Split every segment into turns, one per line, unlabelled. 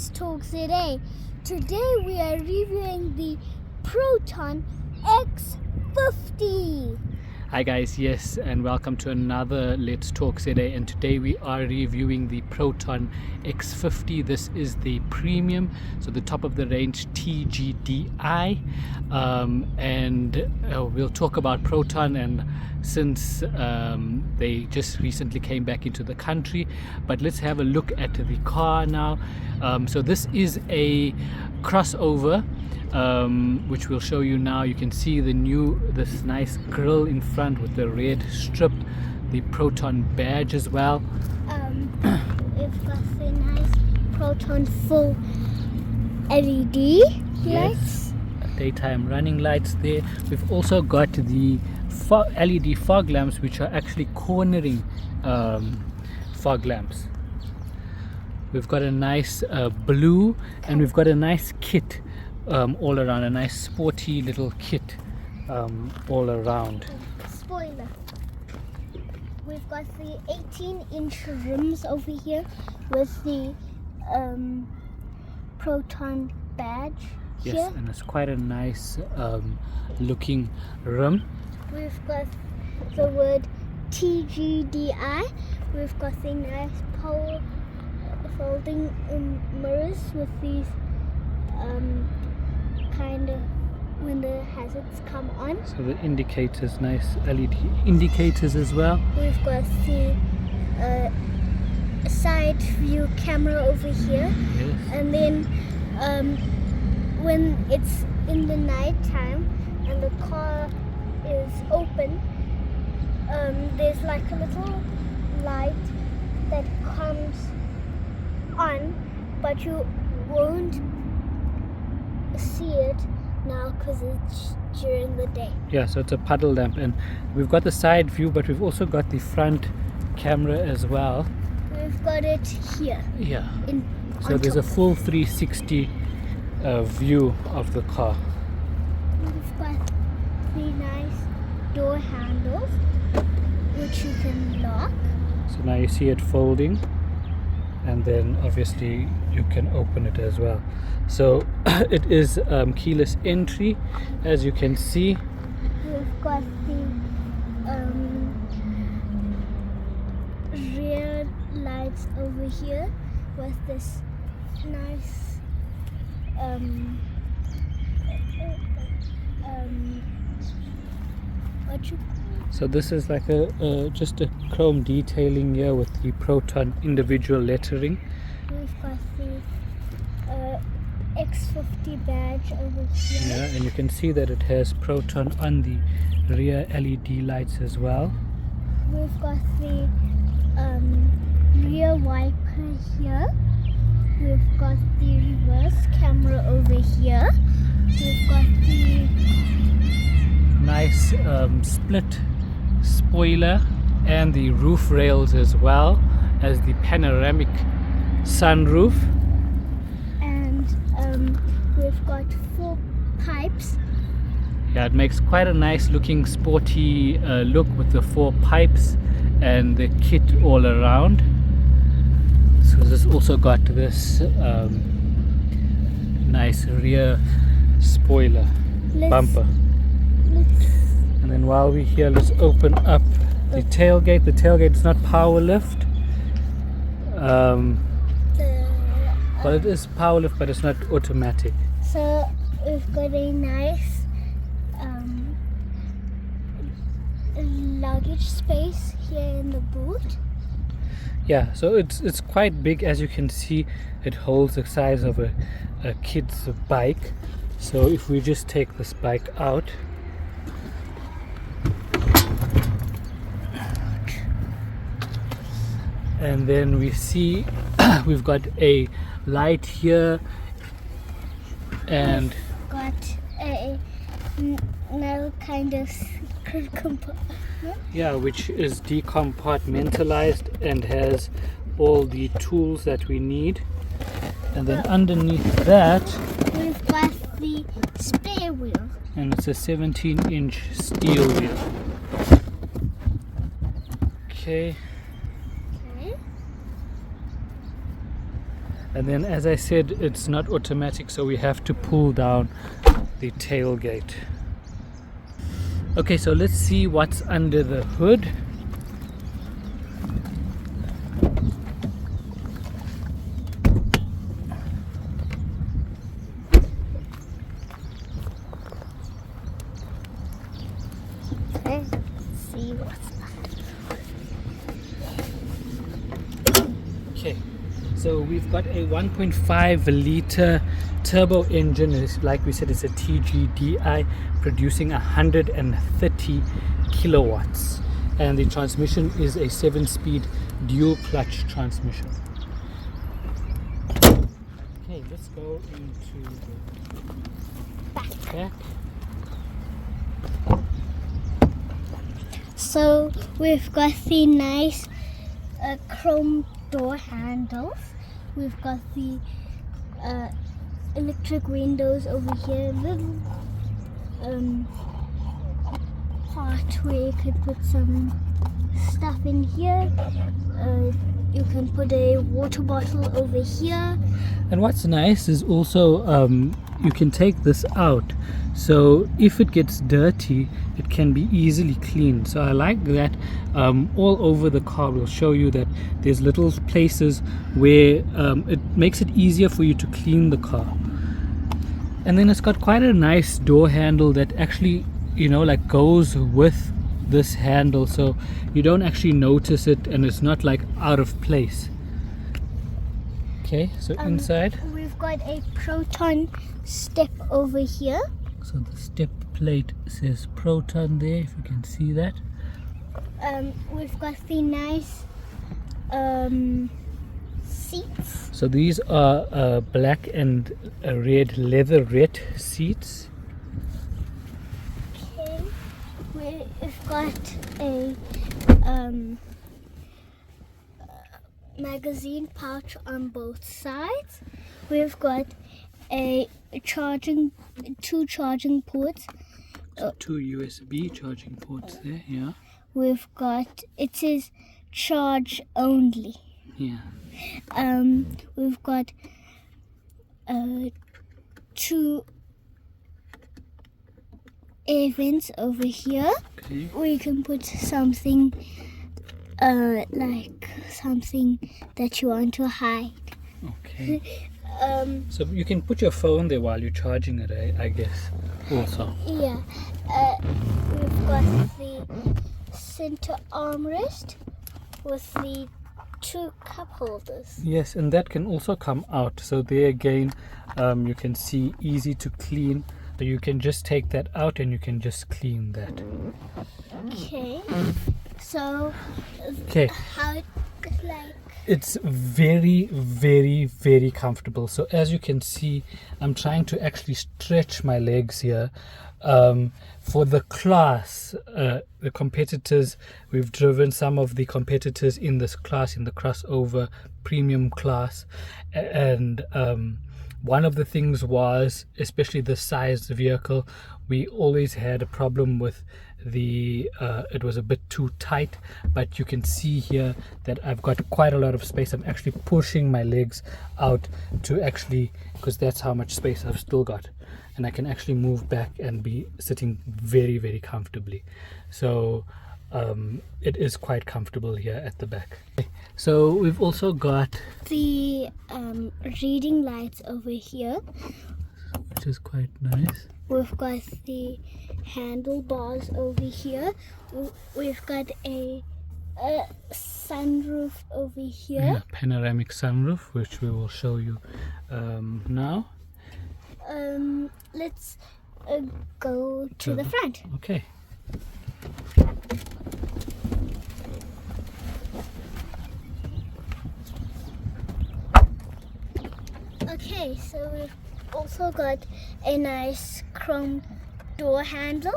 Let's Talk ZA. Today we are reviewing the Proton X50.
Hi guys, yes, and welcome to another Let's Talk ZA, and today we are reviewing the Proton X50. This is the premium, so the top of the range TGDI, and we'll talk about Proton, and since they just recently came back into the country. But let's have a look at the car now. So this is a crossover, which we'll show you now. You can see this nice grille in front with the red strip, the Proton badge as well.
We've got the nice Proton full LED lights.
Yes, daytime running lights there. We've also got the LED fog lamps, which are actually cornering fog lamps. We've got a nice blue, and we've got a nice kit all around, a nice sporty little kit all around.
Spoiler. We've got the 18-inch rims over here with the Proton badge
Yes,
here.
and it's quite a nice looking rim.
We've got the word TGDI. We've got the nice pole folding mirrors with these kind of when the hazards come on.
So the indicators, nice LED indicators as well.
We've got the side view camera over here.
Yes.
And then when it's in the night time and the car is open, there's like a little light that comes on, but you won't see it now because it's during the day.
Yeah, so it's a puddle lamp, and we've got the side view, but we've also got the front camera as well.
We've got it here.
Yeah. So
on
there's a
top.
full 360 view of the car.
We've got the nice door handles, which you can lock.
So now you see it folding, and then obviously you can open it as well. So it is keyless entry, as you can see.
We've got the rear lights over here with this nice
So this is like just a chrome detailing here with the Proton individual lettering.
We've got the X50 badge over here.
Yeah, and you can see that it has Proton on the rear LED lights as well.
We've got the rear wiper here. We've got the reverse camera over here. We've got the
Nice split spoiler, and the roof rails as well as the panoramic sunroof.
and we've got 4 pipes.
Yeah, it makes quite a nice looking sporty look with the 4 pipes and the kit all around. So this also got this nice rear spoiler bumper. And then while we're here, let's open up the tailgate. The tailgate is not power lift. Well, it is power lift, but it's not automatic.
So we've got a nice luggage space here in the boot.
Yeah, so it's quite big, as you can see. It holds the size of a kid's bike. So if we just take this bike out, and then we see we've got a light here, and
Got another kind of secret compartment.
yeah, which is decompartmentalized and has all the tools that we need. And then underneath that,
We've got the spare wheel.
and it's a 17-inch steel wheel. Okay,
Okay.
And then, as I said, it's not automatic, so we have to pull down the tailgate. Okay, so let's see what's under the hood.
Let's see what's
Okay, so we've got a 1.5 liter turbo engine. Like we said, it's a TGDI producing 130 kilowatts, and the transmission is a 7-speed dual clutch transmission. Okay, let's go into the back.
So we've got the nice chrome door handles. We've got the electric windows over here. Little part where you could put some stuff in here. You can put a water bottle over here.
And what's nice is also you can take this out, so if it gets dirty it can be easily cleaned. So I like that all over the car. We'll show you that there's little places where it makes it easier for you to clean the car. And then it's got quite a nice door handle that actually, you know, like goes with this handle, so you don't actually notice it and it's not like out of place. Okay, so inside
We've got a Proton step over here.
so the step plate says Proton there, if you can see that.
We've got the nice seats.
So these are black and red leatherette seats.
Okay. We've got a magazine pouch on both sides. We've got two charging ports.
So 2 USB charging ports there, yeah.
We've got, it says charge only.
Yeah.
We've got 2 air vents over here.
Okay.
Or you can put something like something that you want to hide.
Okay. So you can put your phone there while you're charging it, I guess. Also.
Yeah. We've got the center armrest with the 2 cup holders.
Yes, and that can also come out. So there again, you can see easy to clean. So you can just take that out and you can just clean that.
Okay. So
Okay.
how it like
It's very, very, very comfortable. So as you can see, I'm trying to actually stretch my legs here. For the class, the competitors, we've driven some of the competitors in this class, in the crossover premium class, and one of the things was, especially the size vehicle, we always had a problem with the it was a bit too tight. But you can see here that I've got quite a lot of space. I'm actually pushing my legs out to actually, because that's how much space I've still got, and I can actually move back and be sitting very, very comfortably. So it is quite comfortable here at the back. So we've also got
the reading lights over here.
which is quite nice.
We've got the handlebars over here. We've got a sunroof over here.
Yeah, panoramic sunroof, which we will show you now.
Let's go to the front.
Okay.
Okay, so we've also got a nice chrome door handle.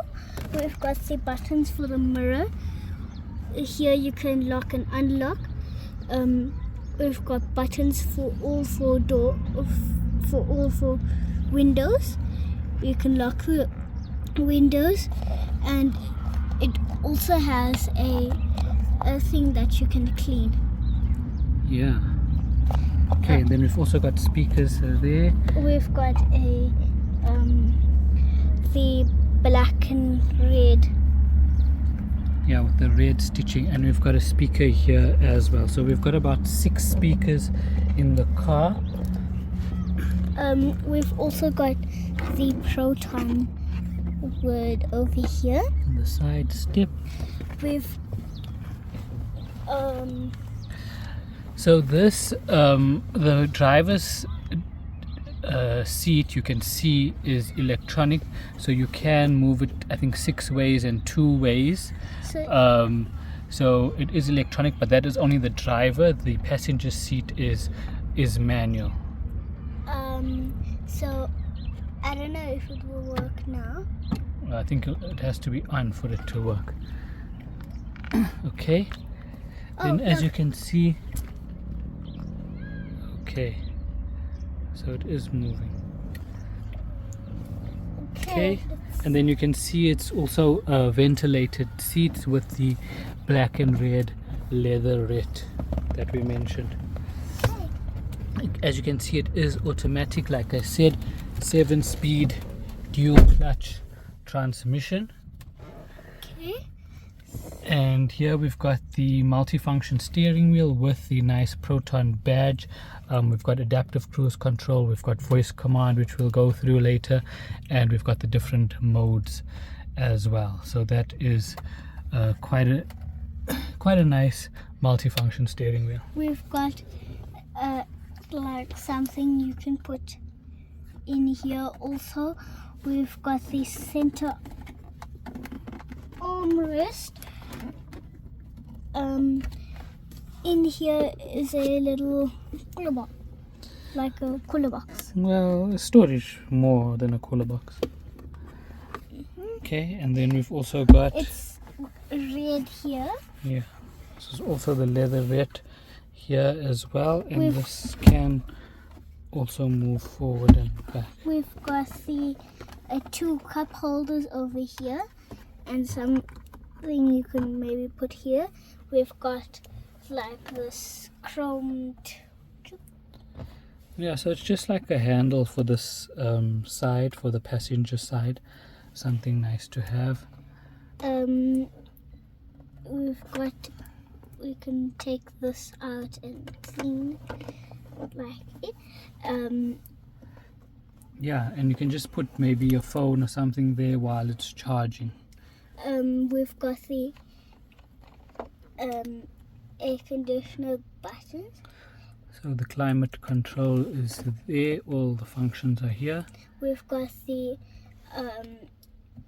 We've got the buttons for the mirror. Here you can lock and unlock. We've got buttons for all 4 windows. You can lock the windows, and it also has a thing that you can clean.
Yeah. Okay, and then we've also got speakers there.
We've got the black and red.
Yeah, with the red stitching, and we've got a speaker here as well. So we've got about 6 speakers in the car.
We've also got the Proton word over here.
On the side step.
We've
So this, the driver's seat, you can see, is electronic, so you can move it, I think, 6 ways and 2 ways. So it is electronic, but that is only the driver. The passenger seat is manual.
so I don't know if it will work now.
I think it has to be on for it to work. Okay. Then as you can see, okay, so it is moving. Okay, and then you can see it's also ventilated seats with the black and red leatherette that we mentioned. As you can see, it is automatic, like I said, 7-speed dual clutch transmission.
Okay.
And here we've got the multifunction steering wheel with the nice Proton badge. We've got adaptive cruise control, we've got voice command, which we'll go through later, and we've got the different modes as well. So that is quite a nice multifunction steering wheel.
We've got like something you can put in here also. We've got the center armrest. In here is a little cooler box, like a cooler box.
Well, storage more than a cooler box. Okay, and then we've also got,
It's red here.
yeah, this is also the leatherette here as well, and this can also move forward and back.
We've got the 2 cup holders over here, and something you can maybe put here. We've got like this chromed.
Yeah, so it's just like a handle for this side, for the passenger side. Something nice to have.
We can take this out and clean like it.
Yeah, and you can just put maybe your phone or something there while it's charging.
We've got the air conditioner buttons.
So the climate control is there, all the functions are here.
We've got the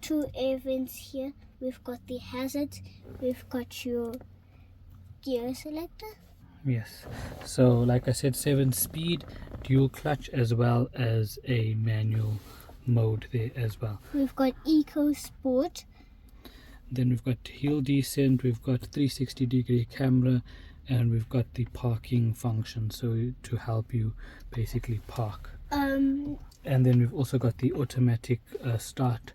2 air vents here. We've got the hazards. We've got your gear selector.
Yes, so like I said, 7-speed dual clutch as well as a manual mode there as well.
We've got Eco Sport.
Then we've got hill descent, we've got 360-degree camera, and we've got the parking function, so to help you basically park. And then we've also got the automatic start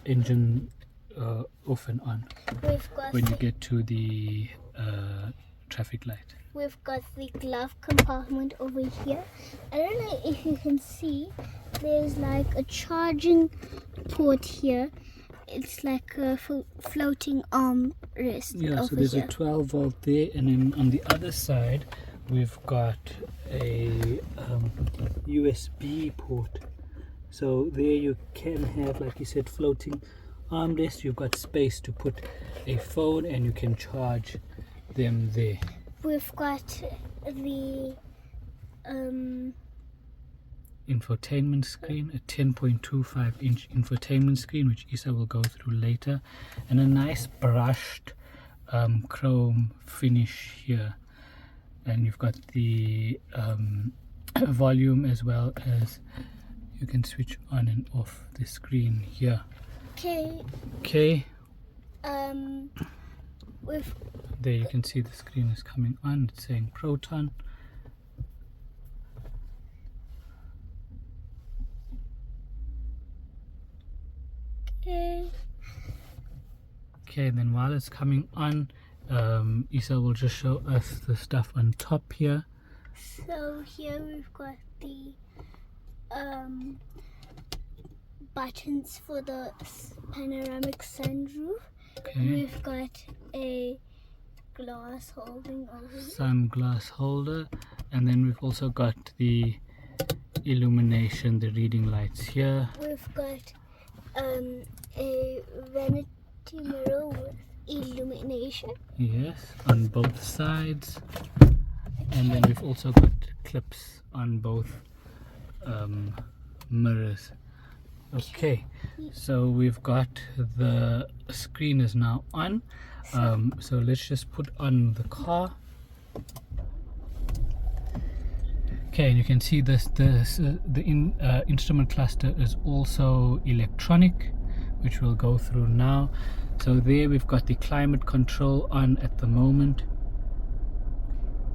engine off and on
We've got
when you get to the traffic light.
We've got the glove compartment over here. I don't know if you can see, there's like a charging port here. It's like a floating armrest.
Yeah,
over
so there's
here.
a 12-volt there, and then on the other side we've got a USB port. So there you can have, like you said, floating armrest. You've got space to put a phone, and you can charge them there.
We've got the
infotainment screen, a 10.25-inch infotainment screen, which Isa will go through later, and a nice brushed chrome finish here. And you've got the volume, as well as you can switch on and off the screen here. Okay, there you can see the screen is coming on. It's saying Proton. Okay, then while it's coming on, Isa will just show us the stuff on top here.
So here we've got the buttons for the panoramic sunroof.
Okay.
We've got a glass holding over it.
Sunglass holder, and then we've also got the illumination, the reading lights here.
We've got a vanity mirror with illumination.
Yes, on both sides, and then we've also got clips on both mirrors. Okay, so we've got the screen is now on. So let's just put on the car. Okay, and you can see the instrument cluster is also electronic, which we'll go through now. So there we've got the climate control on at the moment.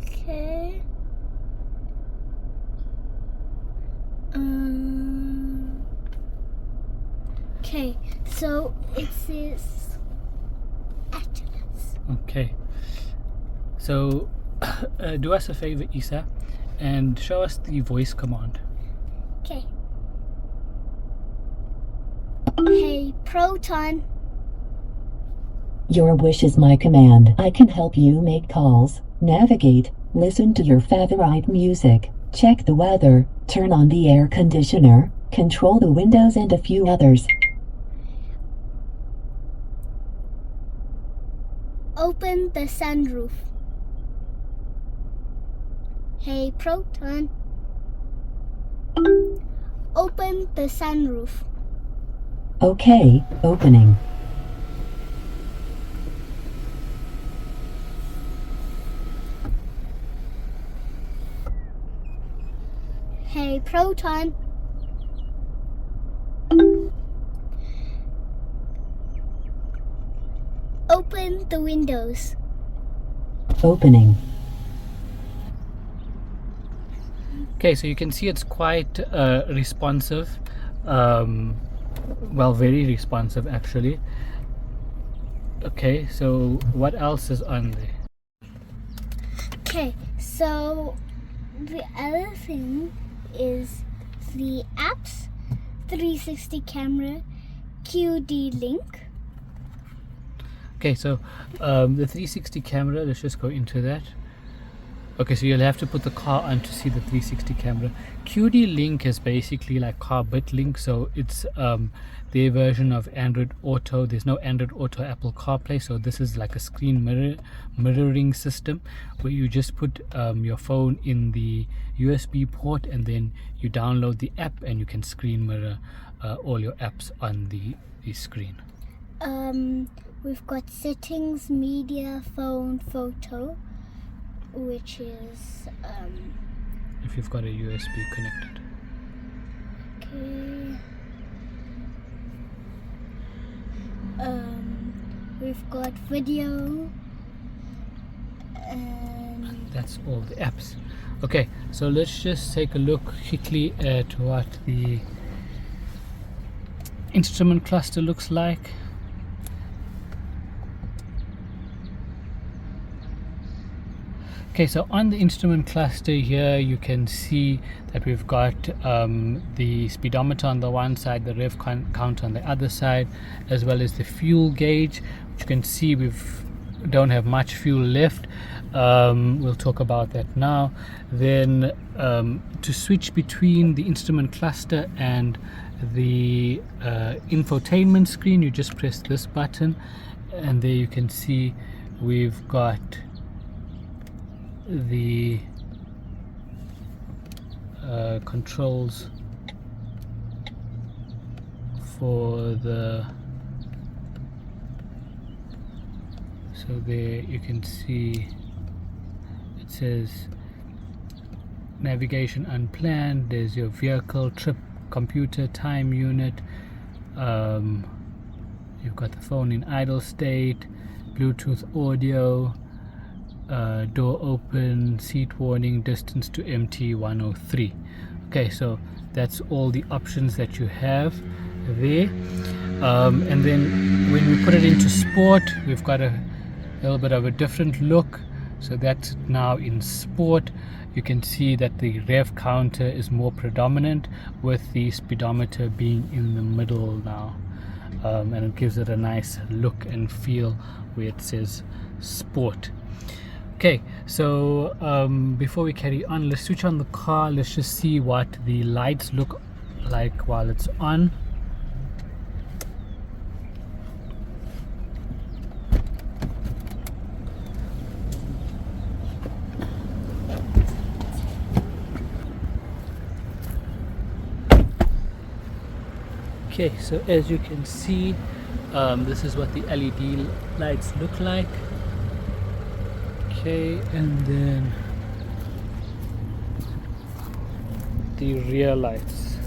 Okay. Okay, so it says Atlas.
Okay, so do us a favor, Isa, and show us the voice command.
Okay. Hey, Proton.
Your wish is my command. I can help you make calls, navigate, listen to your favorite music, check the weather, turn on the air conditioner, control the windows, and a few others.
Open the sunroof. Hey, Proton. Open the sunroof.
Okay, opening.
Hey, Proton. Open the windows.
Opening.
Okay, so you can see it's quite responsive. Well, very responsive actually. Okay, so what else is on there?
Okay, so the other thing is the apps, 360 camera, QD link.
Okay, so the 360 camera, let's just go into that. Okay, so you'll have to put the car on to see the 360 camera. QD Link is basically like Car BitLink, so it's their version of Android Auto. There's no Android Auto Apple CarPlay, so this is like a screen mirroring system where you just put your phone in the USB port and then you download the app and you can screen mirror all your apps on the screen.
We've got settings, media, phone, photo, which is
if you've got a USB connected.
okay. We've got video, and
That's all the apps. Okay, so let's just take a look quickly at what the instrument cluster looks like. Okay, so on the instrument cluster here you can see that we've got the speedometer on the one side, the rev count on the other side, as well as the fuel gauge, which you can see don't have much fuel left. We'll talk about that now. Then to switch between the instrument cluster and the infotainment screen, you just press this button, and there you can see we've got the controls for the, so there you can see it says navigation unplanned. There's your vehicle, trip, computer, time unit. You've got the phone in idle state, Bluetooth audio, door open, seat warning, distance to MT 103. Okay, so that's all the options that you have there. And then when we put it into sport, we've got a little bit of a different look. So that's now in sport. You can see that the rev counter is more predominant, with the speedometer being in the middle now, and it gives it a nice look and feel where it says sport. Okay, so before we carry on, let's switch on the car. Let's just see what the lights look like while it's on. Okay, so as you can see, this is what the LED lights look like. Okay, and then the rear lights,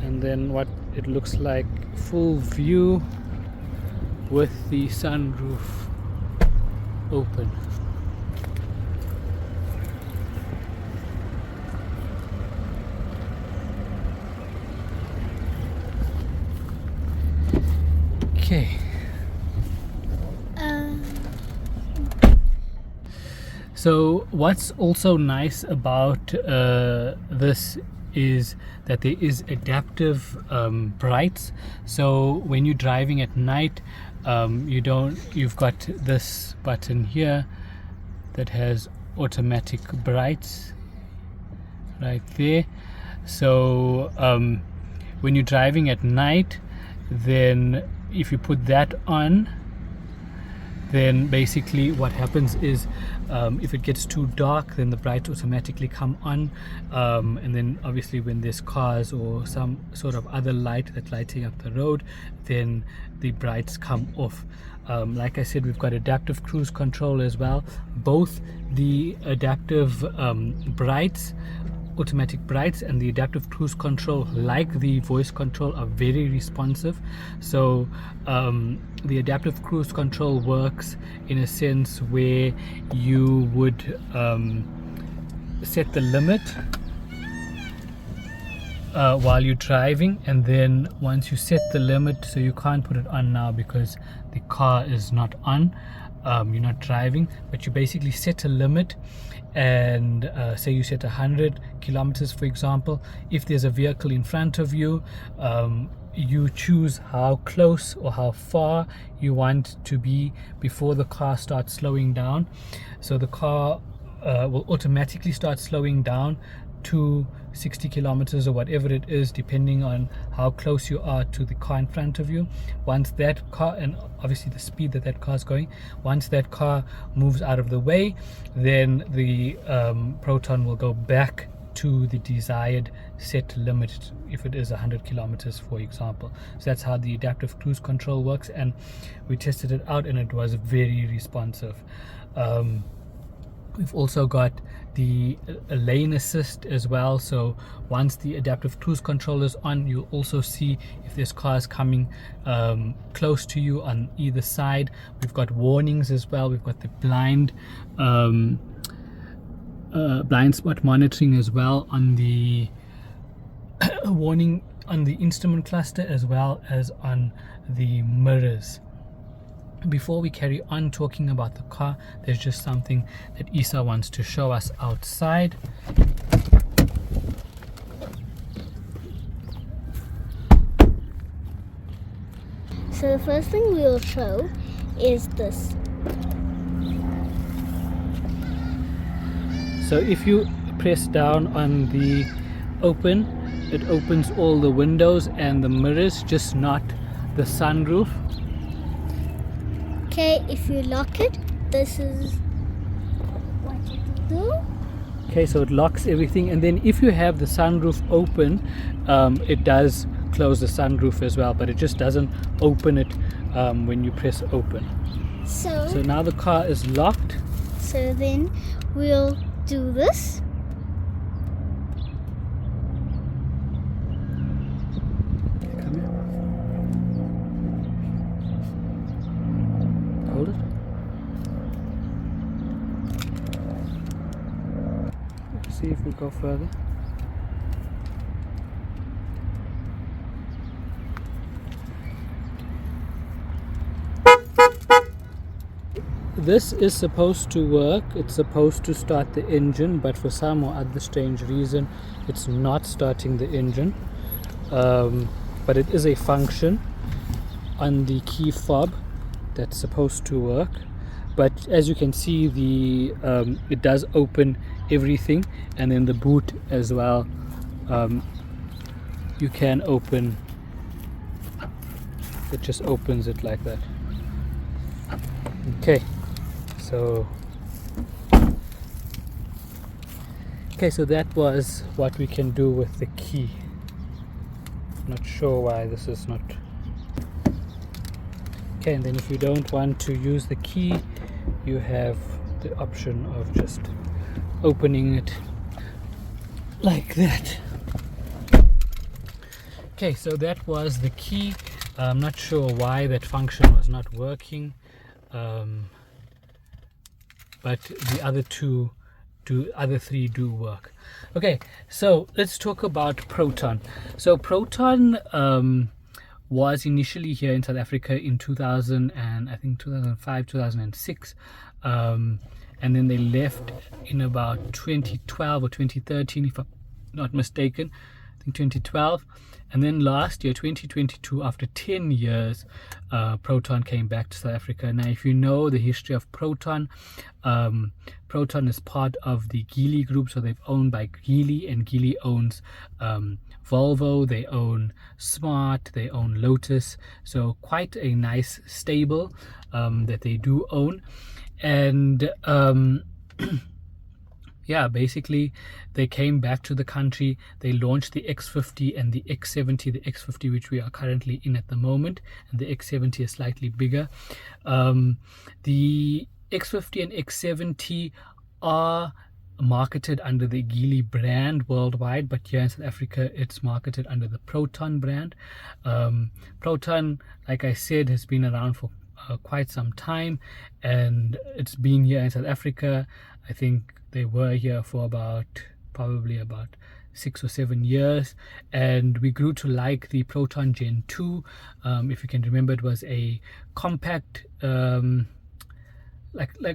and then what it looks like full view with the sunroof open. Okay. So what's also nice about this is that there is adaptive brights. So when you're driving at night, you've got this button here that has automatic brights right there. So when you're driving at night, then if you put that on, then basically what happens is if it gets too dark, then the brights automatically come on, and then obviously when there's cars or some sort of other light that's lighting up the road, then the brights come off. Like I said, we've got adaptive cruise control as well. Both the adaptive brights, automatic brights, and the adaptive cruise control, like the voice control, are very responsive. So the adaptive cruise control works in a sense where you would set the limit while you're driving, and then once you set the limit, so you can't put it on now because the car is not on, you're not driving, but you basically set a limit, and say you set 100 kilometers, for example. If there's a vehicle in front of you, you choose how close or how far you want to be before the car starts slowing down. So the car will automatically start slowing down to 60 kilometers or whatever it is, depending on how close you are to the car in front of you. Once that car, and obviously the speed that car is going, once that car moves out of the way, then the Proton will go back to the desired set limit, if it is 100 kilometers, for example. So that's how the adaptive cruise control works, and we tested it out and it was very responsive. We've also got the lane assist as well. So once the adaptive cruise control is on, you'll also see if there's cars coming close to you on either side. We've got warnings as well. We've got the blind spot monitoring as well on the warning on the instrument cluster, as well as on the mirrors. Before we carry on talking about the car, there's just something that Isa wants to show us outside.
So the first thing we'll show is this.
So if you press down on the open, it opens all the windows and the mirrors, just not the sunroof.
Okay, if you lock it, this is what it will do.
Okay, so it locks everything, and then if you have the sunroof open, it does close the sunroof as well, but it just doesn't open it when you press open. So now the car is locked.
So then we'll do this.
Come here. Hold it. Let's see if we go further. this is supposed to work. It's supposed to start the engine, but for some or other strange reason it's not starting the engine. But it is a function on the key fob that's supposed to work. But as you can see, the it does open everything, and then the boot as well. You can open it, just opens it like that. Okay, so that was what we can do with the key. Not sure why this is not. Okay, and then if you don't want to use the key, you have the option of just opening it like that. Okay, so that was the key. I'm not sure why that function was not working, but the other three do work. Okay, so let's talk about Proton. So Proton was initially here in South Africa in 2005, 2006, and then they left in about 2012 or 2013, if I'm not mistaken. I think 2012. And then last year, 2022, after 10 years, Proton came back to South Africa. Now, if you know the history of Proton, Proton is part of the Geely group, so they're owned by Geely, and Geely owns Volvo, they own Smart, they own Lotus, so quite a nice stable that they do own. And yeah, basically they came back to the country. They launched the X50 and the X70, the X50 which we are currently in at the moment, and the X70 is slightly bigger. The X50 and X70 are marketed under the Geely brand worldwide, but here in South Africa it's marketed under the Proton brand. Proton, like I said, has been around for quite some time, and it's been here in South Africa. I think they were here for probably about 6 or 7 years, and we grew to like the Proton Gen 2. If you can remember, it was a compact, like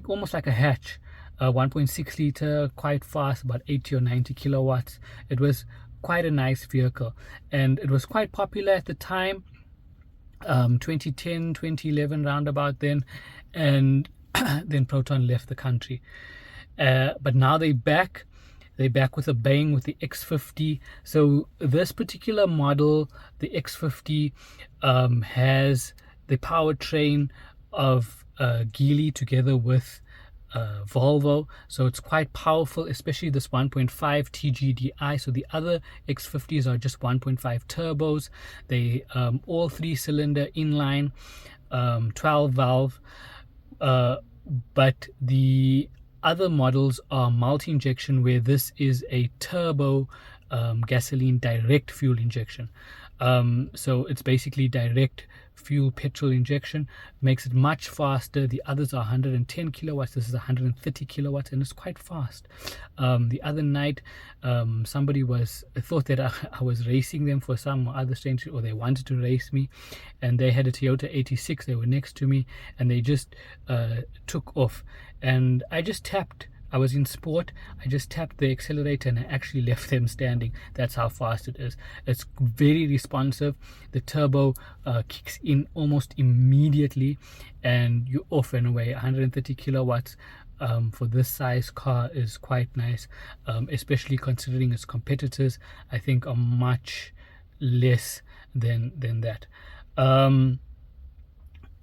almost like a hatch, 1.6 liter, quite fast, about 80 or 90 kilowatts. It was quite a nice vehicle, and it was quite popular at the time, 2010, 2011, roundabout then, and then Proton left the country. But now they're back with a bang with the X50. So this particular model, the X50, has the powertrain of Geely together with Volvo, so it's quite powerful, especially this 1.5 TGDI. So the other X50s are just 1.5 turbos. They all 3-cylinder inline, 12 valve, but the other models are multi-injection, where this is a turbo gasoline direct fuel injection. So it's basically direct fuel petrol injection, makes it much faster. The others are 110 kilowatts, this is 130 kilowatts, and it's quite fast. The other night somebody thought that I was racing them for some other strange, or they wanted to race me, and they had a Toyota 86. They were next to me, and they just took off, and I was in sport, I just tapped the accelerator and I actually left them standing. That's how fast it is. It's very responsive. The turbo kicks in almost immediately, and you're off and away. 130 kilowatts for this size car is quite nice, especially considering its competitors, I think, are much less than that.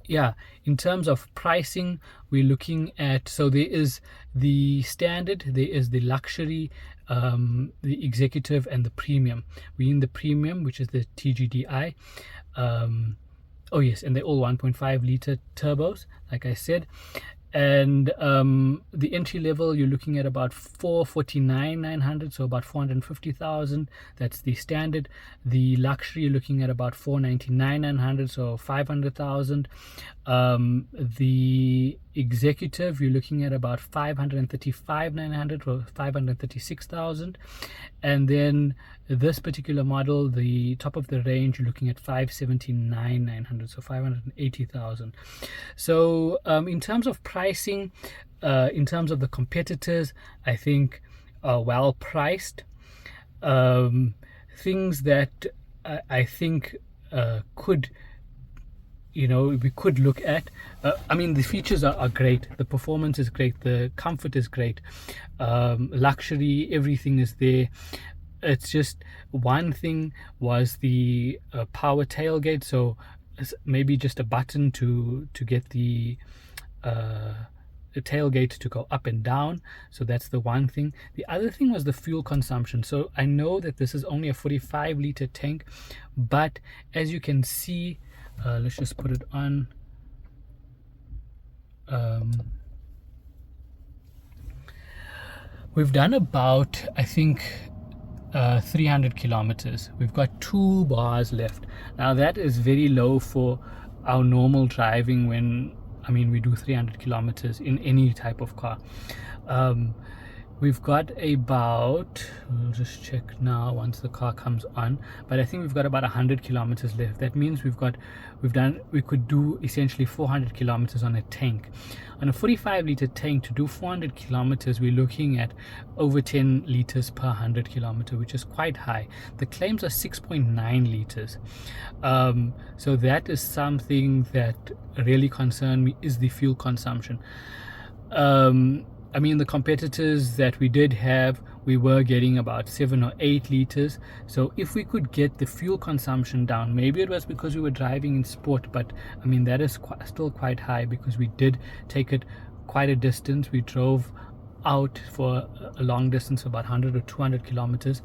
Yeah, in terms of pricing, we're looking at, so there is the standard, there is the luxury, the executive, and the premium. We're in the premium, which is the TGDI. Oh yes, and they're all 1.5 liter turbos, like I said. And the entry level, you're looking at about 449,900, so about 450,000. That's the standard. The luxury, you're looking at about 499,900, so 500,000. The executive, you're looking at about 535,900 or 536,000. And then this particular model, the top of the range, you're looking at 579,900, so 580,000. So in terms of pricing, in terms of the competitors, I think are well priced. Things that I think could, we could look at. I mean, the features are great, the performance is great, the comfort is great, luxury, everything is there. It's just one thing was the power tailgate, so maybe just a button to get the tailgate to go up and down. So that's the one thing. The other thing was the fuel consumption. So I know that this is only a 45-liter tank, but as you can see, let's just put it on. We've done about, I think, 300 kilometers. We've got 2 bars left. Now that is very low for our normal driving when, we do 300 kilometers in any type of car. We've got about, we'll just check now once the car comes on, but I think we've got about 100 kilometers left. That means we could do essentially 400 kilometers on a tank. On a 45-liter tank, to do 400 kilometers, we're looking at over 10 liters per 100 kilometer, which is quite high. The claims are 6.9 liters. So that is something that really concerned me, is the fuel consumption. The competitors that we did have, we were getting about 7 or 8 liters. So if we could get the fuel consumption down, maybe it was because we were driving in sport, but that is still quite high, because we did take it quite a distance. We drove out for a long distance, about 100 or 200 kilometers.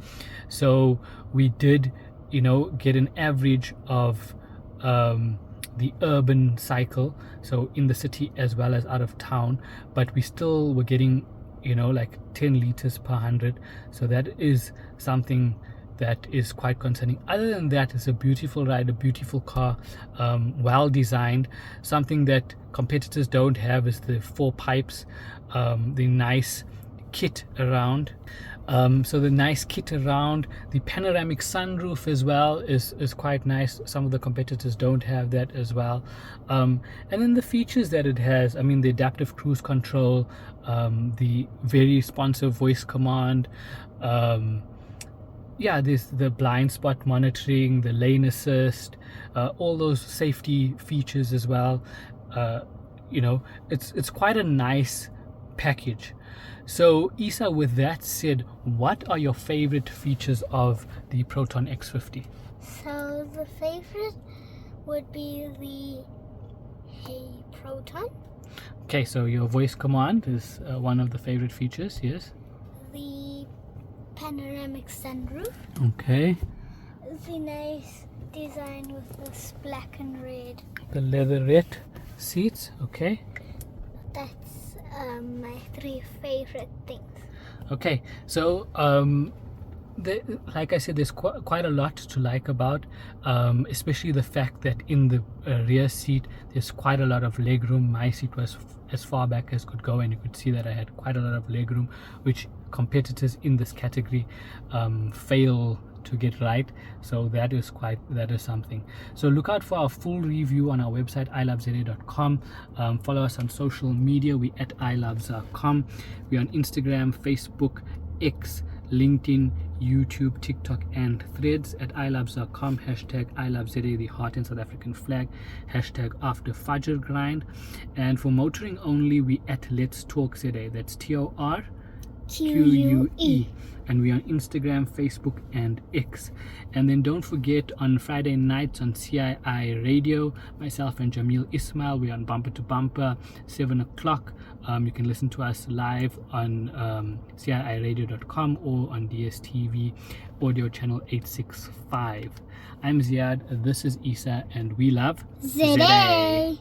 So we did, get an average of the urban cycle, so in the city as well as out of town, but we still were getting like 10 liters per 100. So that is something that is quite concerning. Other than that, it's a beautiful ride, a beautiful car, well designed. Something that competitors don't have is the 4 pipes, the nice kit around. So the nice kit around, the panoramic sunroof as well is quite nice. Some of the competitors don't have that as well. And then the features that it has, the adaptive cruise control, the very responsive voice command, there's the blind spot monitoring, the lane assist, all those safety features as well. It's quite a nice package. So Isa, with that said, what are your favorite features of the Proton X50?
So the favorite would be the Hey Proton.
Okay, so your voice command is one of the favorite features, yes?
The panoramic sunroof.
Okay.
The nice design with this black and red.
The leatherette seats, okay.
That's my 3 favorite things.
Okay, so like I said, there's quite a lot to like about, especially the fact that in the rear seat there's quite a lot of legroom. My seat was as far back as could go, and you could see that I had quite a lot of legroom, which competitors in this category fail to get right. So that is something. So look out for our full review on our website, iloveza.com. Follow us on social media. We at iloveza.com. We're on Instagram, Facebook, X, LinkedIn, YouTube, TikTok, and Threads at iloveza.com. Hashtag iloveza, the heart and South African flag. Hashtag after Fajr grind. And for motoring only, we at Let's Talk ZA. That's TORQUE. And we're on Instagram, Facebook, and X. And then don't forget, on Friday nights on CII Radio, myself and Jamil Ismail, we're on Bumper to Bumper, 7 o'clock. You can listen to us live on CIIRadio.com or on DSTV audio channel 865. I'm Ziad, this is Isa, and we love
ZA.